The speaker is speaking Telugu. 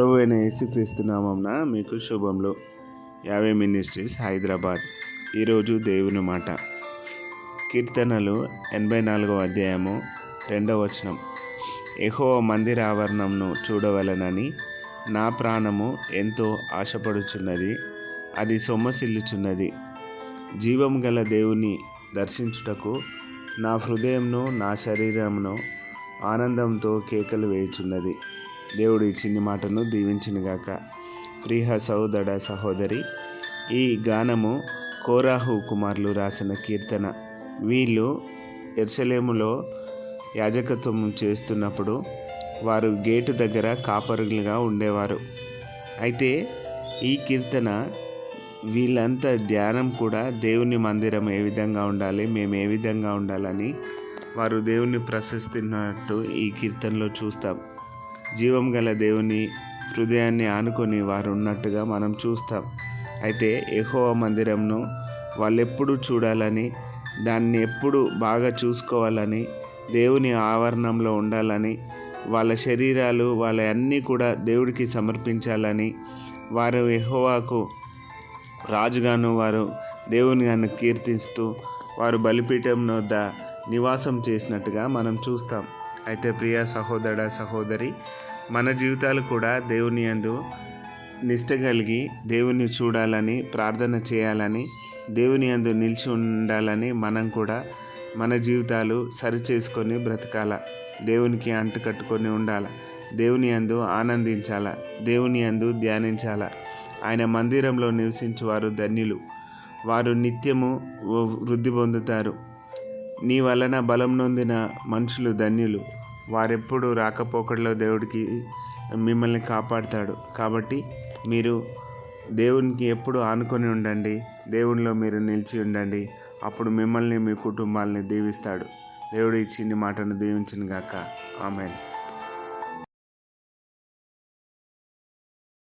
ప్రభు అయిన యేసుక్రీస్తు నామమున మీకు శుభములు. యావే మినిస్ట్రీస్ హైదరాబాద్. ఈరోజు దేవుని మాట. కీర్తనలు 84వ అధ్యాయము 2వ వచనం. యెహోవా మందిర ఆవరణంను చూడవలెనని నా ప్రాణము ఎంతో ఆశపడుచున్నది, అది సొమ్మసిల్లుచున్నది. జీవం గల దేవుని దర్శించుటకు నా హృదయంను నా శరీరమును ఆనందంతో కేకలు వేయుచున్నది. దేవుడు ఈ చిన్ని మాటను దీవించునుగాక. ప్రియ సహోదర సహోదరి, ఈ గానము కోరాహు కుమారులు రాసిన కీర్తన. వీళ్ళు యెరూషలేములో యాజకత్వం చేస్తున్నప్పుడు వారు గేటు దగ్గర కాపరులుగా ఉండేవారు. అయితే ఈ కీర్తన వీళ్ళంతా ధ్యానం కూడా దేవుని మందిరం ఏ విధంగా ఉండాలి, మేము ఏ విధంగా ఉండాలని వారు దేవుని ప్రశస్తినట్టు ఈ కీర్తనలో చూస్తాం. జీవం గల దేవుని హృదయాన్ని ఆనుకొని వారు ఉన్నట్టుగా మనం చూస్తాం. అయితే యెహోవా మందిరంను వాళ్ళెప్పుడు చూడాలని, దాన్ని ఎప్పుడు బాగా చూసుకోవాలని, దేవుని ఆవరణంలో ఉండాలని, వాళ్ళ శరీరాలు వాళ్ళ అన్నీ కూడా దేవుడికి సమర్పించాలని, వారు యెహోవాకు రాజుగాను వారు దేవుని గాను కీర్తిస్తూ వారు బలిపీఠం వద్ద నివాసం చేసినట్టుగా మనం చూస్తాం. అయితే ప్రియ సహోదర సహోదరి, మన జీవితాలు కూడా దేవుని యందు నిష్ట కలిగి దేవుని చూడాలని, ప్రార్థన చేయాలని, దేవుని యందు నిలిచి ఉండాలని మనం కూడా మన జీవితాలు సరిచేసుకొని బ్రతకాల. దేవునికి అంటుకట్టుకొని ఉండాల. దేవుని యందు ఆనందించాల. దేవుని యందు ధ్యానించాల. ఆయన మందిరంలో నివసించు వారు ధన్యులు, వారు నిత్యము వృద్ధి పొందుతారు. నీ వలన బలం నొందిన మనుషులు ధన్యులు, వారెప్పుడు రాకపోకడలో దేవుడికి మిమ్మల్ని కాపాడుతాడు. కాబట్టి మీరు దేవునికి ఎప్పుడు ఆనుకొని ఉండండి, దేవునిలో మీరు నిలిచి ఉండండి. అప్పుడు మిమ్మల్ని మీ కుటుంబాలని దీవిస్తాడు. దేవుడు ఈ చిన్ని మాటను దీవించును గాక. ఆమేన్.